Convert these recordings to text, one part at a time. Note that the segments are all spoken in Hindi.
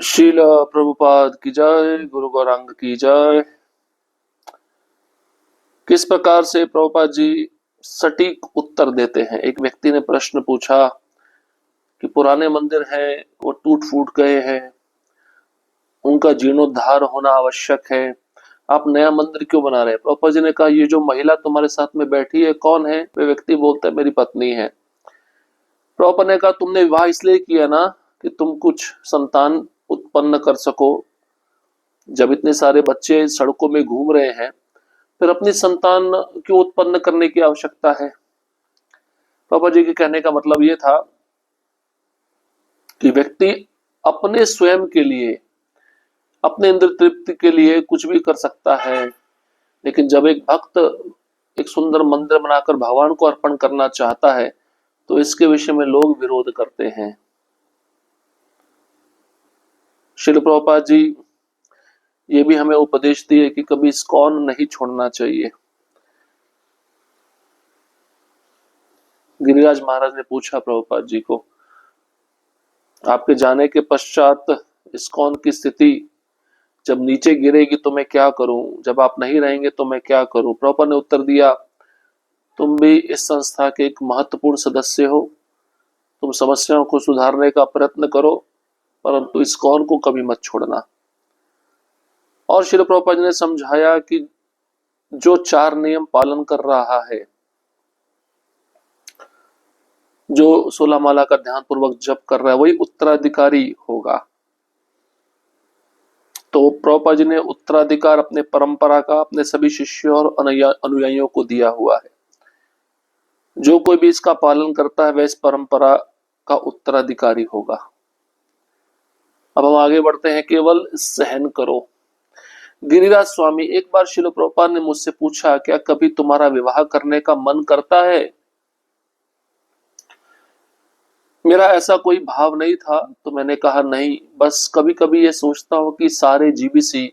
शील प्रभुपाद की जय, गुरु गौरांग की जय। किस प्रकार से प्रभुपाद जी सटीक उत्तर देते हैं। एक व्यक्ति ने प्रश्न पूछा कि पुराने मंदिर हैं वो टूट फूट गए हैं, उनका जीर्णोद्धार होना आवश्यक है, आप नया मंदिर क्यों बना रहे हैं। प्रभुपाद जी ने कहा, ये जो महिला तुम्हारे साथ में बैठी है कौन है। वे व्यक्ति बोलता है, मेरी पत्नी है। प्रभुपाद ने कहा, तुमने विवाह इसलिए किया ना कि तुम कुछ संतान उत्पन्न कर सको। जब इतने सारे बच्चे सड़कों में घूम रहे हैं, फिर अपनी संतान क्यों उत्पन्न करने की आवश्यकता है। पापा जी के कहने का मतलब ये था कि व्यक्ति अपने स्वयं के लिए, अपने इंद्र तृप्ति के लिए कुछ भी कर सकता है, लेकिन जब एक भक्त एक सुंदर मंदिर बनाकर भगवान को अर्पण करना चाहता है तो इसके विषय में लोग विरोध करते हैं। श्रील प्रभुपाद जी ये भी हमें उपदेश दिए कि कभी इस्कॉन नहीं छोड़ना चाहिए। गिरिराज महाराज ने पूछा प्रभुपाद जी को, आपके जाने के पश्चात इस्कॉन की स्थिति जब नीचे गिरेगी तो मैं क्या करूं, जब आप नहीं रहेंगे तो मैं क्या करूं। प्रभुपाद ने उत्तर दिया, तुम भी इस संस्था के एक महत्वपूर्ण सदस्य हो, तुम समस्याओं को सुधारने का प्रयत्न करो, परंतु इस्कॉन को कभी मत छोड़ना। और श्रील प्रभुपाद जी ने समझाया कि जो 4 नियम पालन कर रहा है, जो 16 माला का ध्यान पूर्वक जप कर रहा है, वही उत्तराधिकारी होगा। तो प्रभुपाद जी ने उत्तराधिकार अपने परंपरा का अपने सभी शिष्यों और अनुयायियों को दिया हुआ है। जो कोई भी इसका पालन करता है वह इस परंपरा का उत्तराधिकारी होगा। अब हम आगे बढ़ते हैं। केवल सहन करो। गिरिराज स्वामी, एक बार श्रील प्रभुपाद ने मुझसे पूछा, क्या कभी तुम्हारा विवाह करने का मन करता है। मेरा ऐसा कोई भाव नहीं था, तो मैंने कहा नहीं, बस कभी कभी ये सोचता हूं कि सारे जीबीसी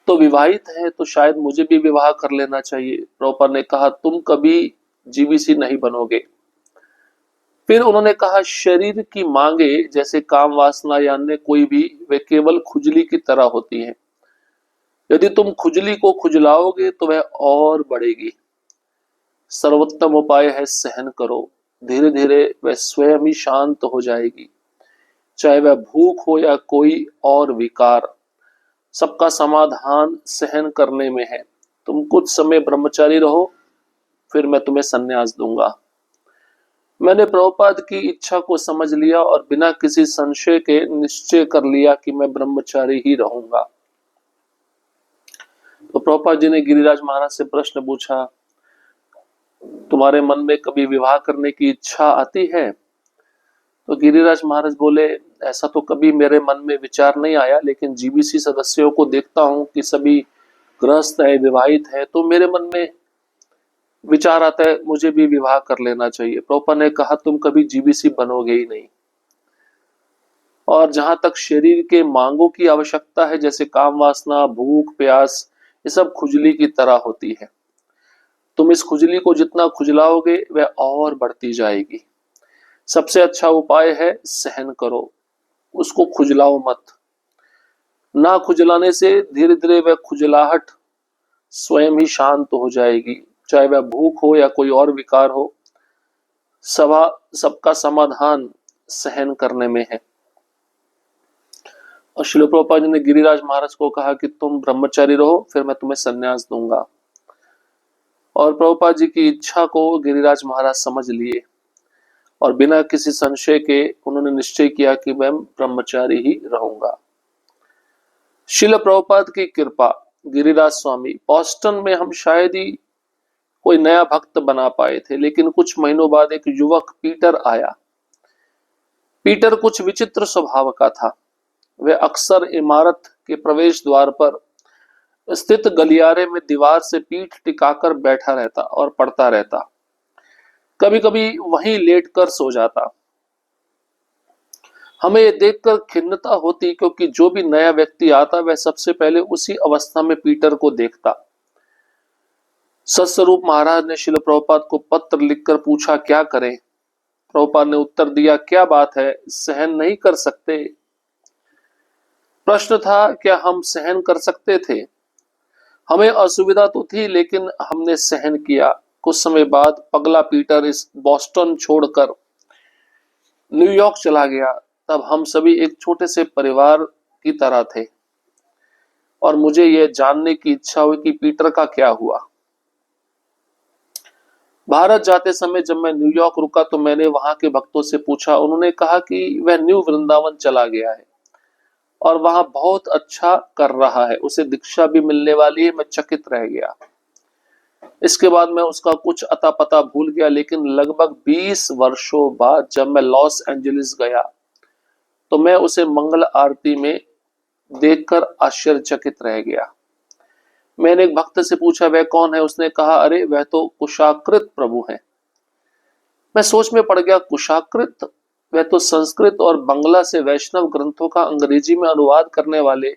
तो विवाहित है, तो शायद मुझे भी विवाह कर लेना चाहिए। प्रभुपाद ने कहा, तुम कभी जीबीसी नहीं बनोगे। फिर उन्होंने कहा, शरीर की मांगे जैसे काम वासना या अन्य कोई भी, वे केवल खुजली की तरह होती है। यदि तुम खुजली को खुजलाओगे तो वह और बढ़ेगी। सर्वोत्तम उपाय है सहन करो। धीरे धीरे वह स्वयं ही शांत हो जाएगी। चाहे वह भूख हो या कोई और विकार, सबका समाधान सहन करने में है। तुम कुछ समय ब्रह्मचारी रहो, फिर मैं तुम्हें संन्यास दूंगा। मैंने प्रभुपाद की इच्छा को समझ लिया और बिना किसी संशय के निश्चय कर लिया कि मैं ब्रह्मचारी ही रहूंगा। तो प्रभुपाद जी ने गिरिराज महाराज से प्रश्न पूछा, तुम्हारे मन में कभी विवाह करने की इच्छा आती है। तो गिरिराज महाराज बोले, ऐसा तो कभी मेरे मन में विचार नहीं आया, लेकिन जीबीसी सदस्यों को देखता हूं कि सभी गृहस्थ है, विवाहित है, तो मेरे मन में विचार आता है मुझे भी विवाह कर लेना चाहिए। प्रभुपाद ने कहा, तुम कभी जीबीसी बनोगे ही नहीं। और जहां तक शरीर के मांगों की आवश्यकता है, जैसे काम वासना, भूख, प्यास, ये सब खुजली की तरह होती है। तुम इस खुजली को जितना खुजलाओगे वह और बढ़ती जाएगी। सबसे अच्छा उपाय है सहन करो, उसको खुजलाओ मत। ना खुजलाने से धीरे धीरे वह खुजलाहट स्वयं ही शांत हो जाएगी। चाहे वह भूख हो या कोई और विकार हो, सबका समाधान सहन करने में है। और श्रील प्रभुपाद जी ने गिरिराज महाराज को कहा कि तुम ब्रह्मचारी रहो, फिर मैं तुम्हें संन्यास दूंगा। और प्रभुपाद जी की इच्छा को गिरिराज महाराज समझ लिए और बिना किसी संशय के उन्होंने निश्चय किया कि मैं ब्रह्मचारी ही रहूंगा। श्रील प्रभुपाद की कृपा। गिरिराज स्वामी, बॉस्टन में हम शायद ही कोई नया भक्त बना पाए थे, लेकिन कुछ महीनों बाद एक युवक पीटर आया। पीटर कुछ विचित्र स्वभाव का था। वह अक्सर इमारत के प्रवेश द्वार पर स्थित गलियारे में दीवार से पीठ टिकाकर बैठा रहता और पढ़ता रहता। कभी कभी वहीं लेटकर सो जाता। हमें ये देखकर खिन्नता होती, क्योंकि जो भी नया व्यक्ति आता वह सबसे पहले उसी अवस्था में पीटर को देखता। सत्स्वरूप महाराज ने श्रील प्रभुपाद को पत्र लिखकर पूछा, क्या करें। प्रभुपाद ने उत्तर दिया, क्या बात है, सहन नहीं कर सकते। प्रश्न था, क्या हम सहन कर सकते थे? हमें असुविधा तो थी, लेकिन हमने सहन किया। कुछ समय बाद पगला पीटर इस बॉस्टन छोड़कर न्यूयॉर्क चला गया। तब हम सभी एक छोटे से परिवार की तरह थे, और मुझे यह जानने की इच्छा हुई कि पीटर का क्या हुआ। भारत जाते समय जब मैं न्यूयॉर्क रुका तो मैंने वहां के भक्तों से पूछा। उन्होंने कहा कि वह न्यू वृंदावन चला गया है और वहां बहुत अच्छा कर रहा है, उसे दीक्षा भी मिलने वाली है। मैं चकित रह गया। इसके बाद मैं उसका कुछ अता पता भूल गया, लेकिन लगभग 20 वर्षों बाद जब मैं लॉस एंजलिस गया तो मैं उसे मंगल आरती में देखकर आश्चर्यचकित रह गया। मैंने एक भक्त से पूछा, वह कौन है? उसने कहा, अरे वह तो कुशाकृत प्रभु है। मैं सोच में पड़ गया, कुशाकृत? वह तो संस्कृत और बंगला से वैष्णव ग्रंथों का अंग्रेजी में अनुवाद करने वाले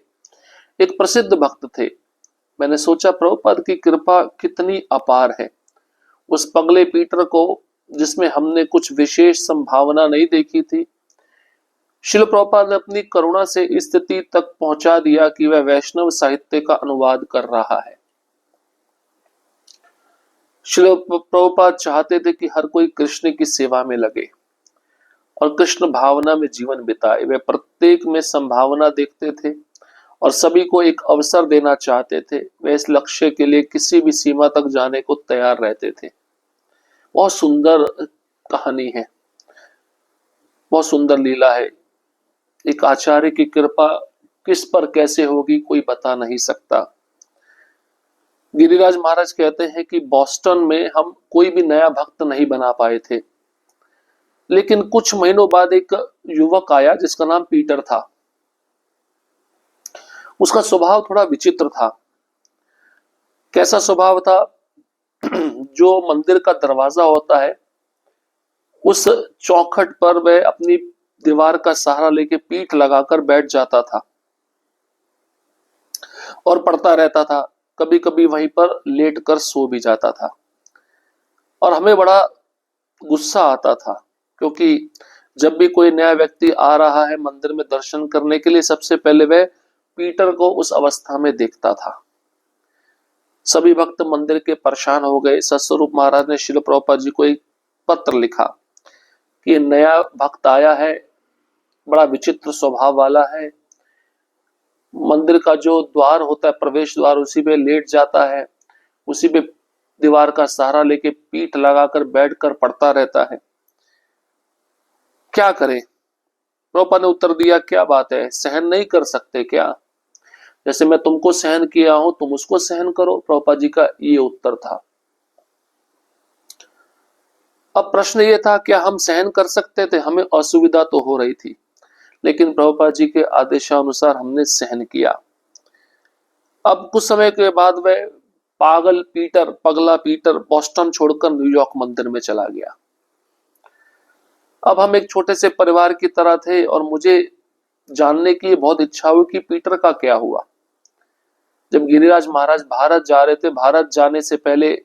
एक प्रसिद्ध भक्त थे। मैंने सोचा, प्रभुपाद की कृपा कितनी अपार है। उस पगले पीटर को, जिसमें हमने कुछ विशेष संभावना नहीं देखी थी, शिल प्रभुपाद ने अपनी करुणा से इस स्थिति तक पहुंचा दिया कि वह वैष्णव साहित्य का अनुवाद कर रहा है। शिल प्रभुपाद चाहते थे कि हर कोई कृष्ण की सेवा में लगे और कृष्ण भावना में जीवन बिताए। वे प्रत्येक में संभावना देखते थे और सभी को एक अवसर देना चाहते थे। वे इस लक्ष्य के लिए किसी भी सीमा तक जाने को तैयार रहते थे। बहुत सुंदर कहानी है, बहुत सुंदर लीला है। एक आचार्य की कृपा किस पर कैसे होगी कोई बता नहीं सकता। गिरिराज महाराज कहते हैं कि बॉस्टन में हम कोई भी नया भक्त नहीं बना पाए थे, लेकिन कुछ महीनों बाद एक युवक आया जिसका नाम पीटर था। उसका स्वभाव थोड़ा विचित्र था। कैसा स्वभाव था? जो मंदिर का दरवाजा होता है, उस चौखट पर वह अपनी दीवार का सहारा लेके पीठ लगाकर बैठ जाता था और पढ़ता रहता था। कभी कभी वहीं पर लेटकर सो भी जाता था और हमें बड़ा गुस्सा आता था, क्योंकि जब भी कोई नया व्यक्ति आ रहा है मंदिर में दर्शन करने के लिए, सबसे पहले वह पीटर को उस अवस्था में देखता था। सभी भक्त मंदिर के परेशान हो गए। सत्स्वरूप महाराज ने श्रील प्रभुपाद जी को एक पत्र लिखा कि ये नया भक्त आया है, बड़ा विचित्र स्वभाव वाला है। मंदिर का जो द्वार होता है, प्रवेश द्वार, उसी पे लेट जाता है, उसी पे दीवार का सहारा लेके पीठ लगाकर बैठकर पढ़ता रहता है। क्या करें? प्रभुपाद ने उत्तर दिया, क्या बात है, सहन नहीं कर सकते क्या? जैसे मैं तुमको सहन किया हूं तुम उसको सहन करो। प्रभुपाद जी का ये उत्तर था। अब प्रश्न ये था, क्या हम सहन कर सकते थे? हमें असुविधा तो हो रही थी, लेकिन प्रभुपाद जी के आदेशानुसार हमने सहन किया। अब कुछ समय के बाद वह पगला पीटर बॉस्टन छोड़कर न्यूयॉर्क मंदिर में चला गया। अब हम एक छोटे से परिवार की तरह थे और मुझे जानने की बहुत इच्छा हुई कि पीटर का क्या हुआ। जब गिरिराज महाराज भारत जा रहे थे, भारत जाने से पहले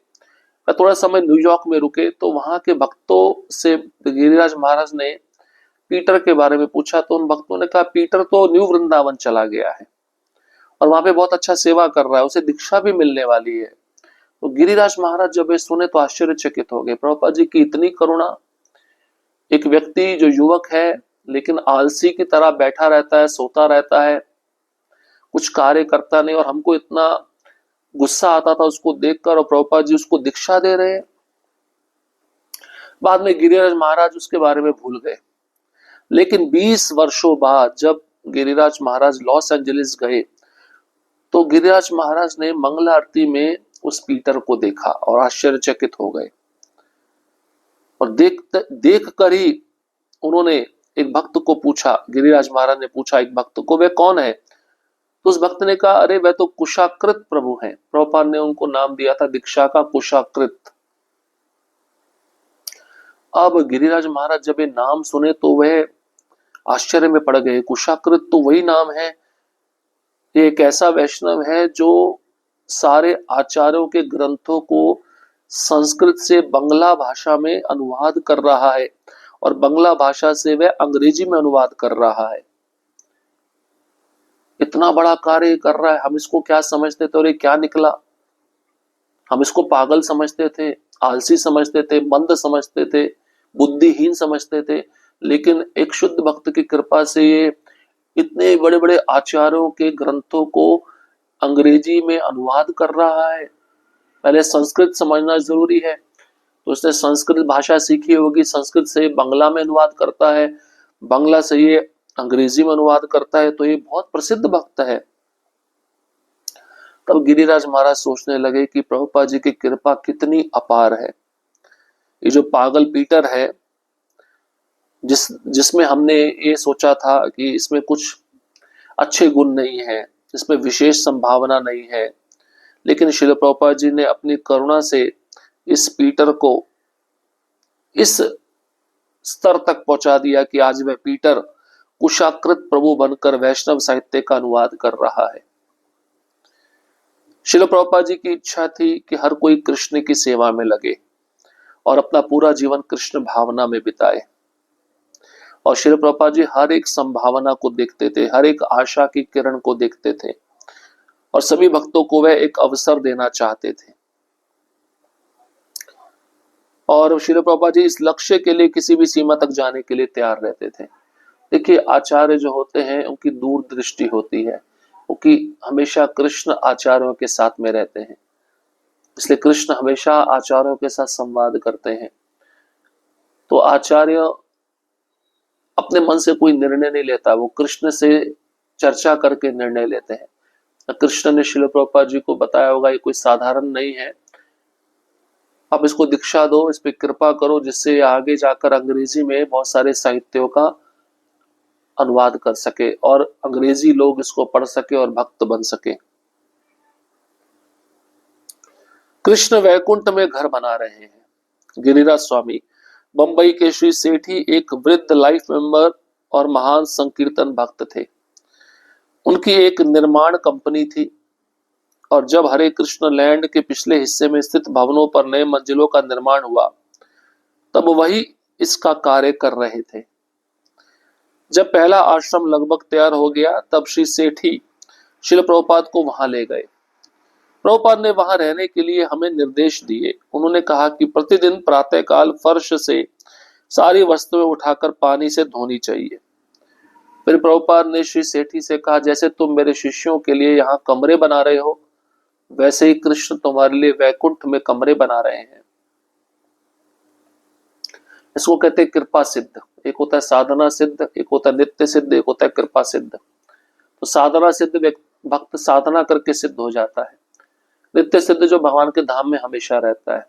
थोड़ा समय न्यूयॉर्क में रुके, तो वहां के भक्तों से गिरिराज महाराज ने पीटर के बारे में पूछा। तो उन भक्तों ने कहा, पीटर तो न्यू वृंदावन चला गया है और वहां पे बहुत अच्छा सेवा कर रहा है, उसे दीक्षा भी मिलने वाली है। तो गिरिराज महाराज जब ये सुने तो आश्चर्यचकित हो गए। प्रभुपाद जी की इतनी करुणा। एक व्यक्ति जो युवक है लेकिन आलसी की तरह बैठा रहता है, सोता रहता है, कुछ कार्य करता नहीं, और हमको इतना गुस्सा आता था उसको देखकर, और प्रभुपाद जी उसको दीक्षा दे रहे हैं। बाद में गिरिराज महाराज उसके बारे में भूल गए, लेकिन 20 वर्षों बाद जब गिरिराज महाराज लॉस एंजलिस गए तो गिरिराज महाराज ने मंगल आरती में उस पीटर को देखा और आश्चर्यचकित हो गए। और देख कर ही उन्होंने एक भक्त को पूछा, गिरिराज महाराज ने पूछा एक भक्त को, वह कौन है? तो उस भक्त ने कहा, अरे वह तो कुशाकृत प्रभु हैं। प्रभुपाद ने उनको नाम दिया था दीक्षा का, कुशाकृत। अब गिरिराज महाराज जब ये नाम सुने तो वह आश्चर्य में पड़ गए। कुशाकृत तो वही नाम है, ये एक ऐसा वैष्णव है जो सारे आचार्यों के ग्रंथों को संस्कृत से बंगला भाषा में अनुवाद कर रहा है और बंगला भाषा से वह अंग्रेजी में अनुवाद कर रहा है। इतना बड़ा कार्य कर रहा है, हम इसको क्या समझते थे और ये क्या निकला। हम इसको पागल समझते थे, आलसी समझते थे, मंद समझते थे, बुद्धिहीन समझते थे। लेकिन एक शुद्ध भक्त की कृपा से ये इतने बड़े बड़े आचार्यों के ग्रंथों को अंग्रेजी में अनुवाद कर रहा है। पहले संस्कृत समझना जरूरी है, तो उसने संस्कृत भाषा सीखी होगी, संस्कृत से बांग्ला में अनुवाद करता है, बांग्ला से ये अंग्रेजी में अनुवाद करता है, तो ये बहुत प्रसिद्ध भक्त है। तब गिरिराज महाराज सोचने लगे कि प्रभुपाद जी की कृपा कितनी अपार है। ये जो पागल पीटर है, जिसमें हमने ये सोचा था कि इसमें कुछ अच्छे गुण नहीं है, इसमें विशेष संभावना नहीं है, लेकिन श्रील प्रभुपाद जी ने अपनी करुणा से इस पीटर को इस स्तर तक पहुंचा दिया कि आज वह पीटर कुशाकृत प्रभु बनकर वैष्णव साहित्य का अनुवाद कर रहा है। श्रील प्रभुपाद जी की इच्छा थी कि हर कोई कृष्ण की सेवा में लगे और अपना पूरा जीवन कृष्ण भावना में बिताए। और श्रील प्रभुपाद जी हर एक संभावना को देखते थे, हर एक आशा की किरण को देखते थे और सभी भक्तों को वह एक अवसर देना चाहते थे। और श्रील प्रभुपाद जी इस लक्ष्य के लिए किसी भी सीमा तक जाने के लिए तैयार रहते थे। देखिए, आचार्य जो होते हैं उनकी दूरदृष्टि होती है, क्योंकि हमेशा कृष्ण आचार्यों के साथ में रहते हैं, इसलिए कृष्ण हमेशा आचार्यों के साथ संवाद करते हैं। तो आचार्य अपने मन से कोई निर्णय नहीं लेता, वो कृष्ण से चर्चा करके निर्णय लेते हैं। कृष्ण ने श्रील प्रभुपाद जी को बताया होगा ये कोई साधारण नहीं है, आप इसको दीक्षा दो, इस पे कृपा करो, जिससे आगे जाकर अंग्रेजी में बहुत सारे साहित्यों का अनुवाद कर सके और अंग्रेजी लोग इसको पढ़ सके और भक्त बन सके। कृष्ण वैकुंठ में घर बना रहे हैं। गिरिराज स्वामी बंबई के श्री सेठी एक वृद्ध लाइफ मेंबर और महान संकीर्तन भक्त थे। उनकी एक निर्माण कंपनी थी और जब हरे कृष्ण लैंड के पिछले हिस्से में स्थित भवनों पर नए मंजिलों का निर्माण हुआ, तब वही इसका कार्य कर रहे थे। जब पहला आश्रम लगभग तैयार हो गया, तब श्री सेठी श्रील प्रभुपाद को वहां ले गए। प्रभुपाद ने वहां रहने के लिए हमें निर्देश दिए। उन्होंने कहा कि प्रतिदिन प्रातःकाल फर्श से सारी वस्तुएं उठाकर पानी से धोनी चाहिए। फिर प्रभुपाद ने श्री सेठी से कहा, जैसे तुम मेरे शिष्यों के लिए यहाँ कमरे बना रहे हो, वैसे ही कृष्ण तुम्हारे लिए वैकुंठ में कमरे बना रहे हैं। इसको कहते हैं कृपा सिद्ध। एक होता है साधना सिद्ध, एक होता है नित्य सिद्ध, एक होता है कृपा सिद्ध। तो साधना सिद्ध भक्त साधना करके सिद्ध हो जाता है। नित्य सिद्ध जो भगवान के धाम में हमेशा रहता है।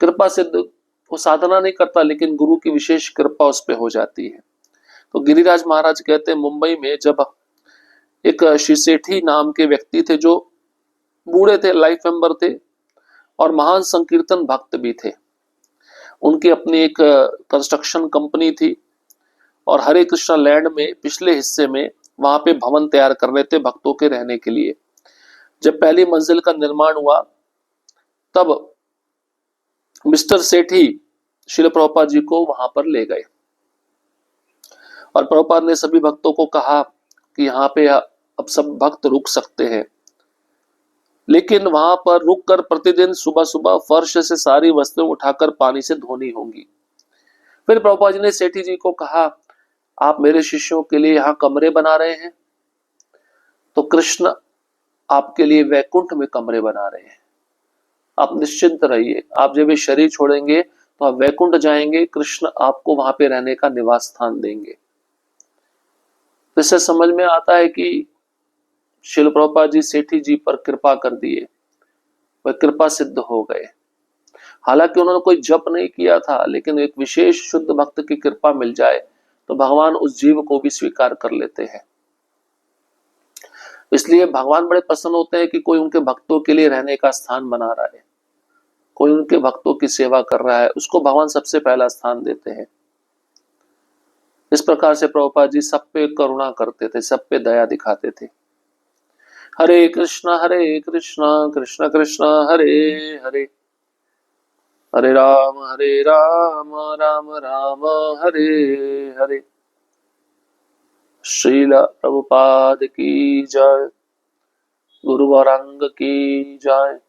कृपा सिद्ध वो साधना नहीं करता, लेकिन गुरु की विशेष कृपा उस पर हो जाती है। तो गिरिराज महाराज कहते हैं, मुंबई में जब एक श्री सेठी नाम के व्यक्ति थे जो बूढ़े थे, लाइफ मेंबर थे और महान संकीर्तन भक्त भी थे। उनकी अपनी एक कंस्ट्रक्शन कंपनी थी और हरे कृष्णा लैंड में पिछले हिस्से में वहां पे भवन तैयार कर रहे थे भक्तों के रहने के लिए। जब पहली मंजिल का निर्माण हुआ, तब मिस्टर सेठी श्रील प्रभुपाद जी को वहां पर ले गए और प्रभुपाद ने सभी भक्तों को कहा कि यहाँ पे अब सब भक्त रुक सकते हैं, लेकिन वहां पर रुककर प्रतिदिन सुबह सुबह फर्श से सारी वस्तुएं उठाकर पानी से धोनी होंगी। फिर प्रभुपाद जी ने सेठी जी को कहा, आप मेरे शिष्यों के लिए यहाँ कमरे बना रहे हैं, तो कृष्ण आपके लिए वैकुंठ में कमरे बना रहे हैं। आप निश्चिंत रहिए, आप जब ये शरीर छोड़ेंगे तो आप वैकुंठ जाएंगे, कृष्ण आपको वहां पे रहने का निवास स्थान देंगे। तो इससे समझ में आता है कि श्रील प्रभुपाद जी सेठी जी पर कृपा कर दिए, वह कृपा सिद्ध हो गए। हालांकि उन्होंने कोई जप नहीं किया था, लेकिन एक विशेष शुद्ध भक्त की कृपा मिल जाए तो भगवान उस जीव को भी स्वीकार कर लेते हैं। इसलिए भगवान बड़े प्रसन्न होते हैं कि कोई उनके भक्तों के लिए रहने का स्थान बना रहा है, कोई उनके भक्तों की सेवा कर रहा है, उसको भगवान सबसे पहला स्थान देते हैं। इस प्रकार से प्रभुपाद जी सब पे करुणा करते थे, सब पे दया दिखाते थे। हरे कृष्णा कृष्ण कृष्ण हरे हरे, हरे राम राम राम हरे हरे। श्रील प्रभुपाद की जय। गुरु गौरांग की जय।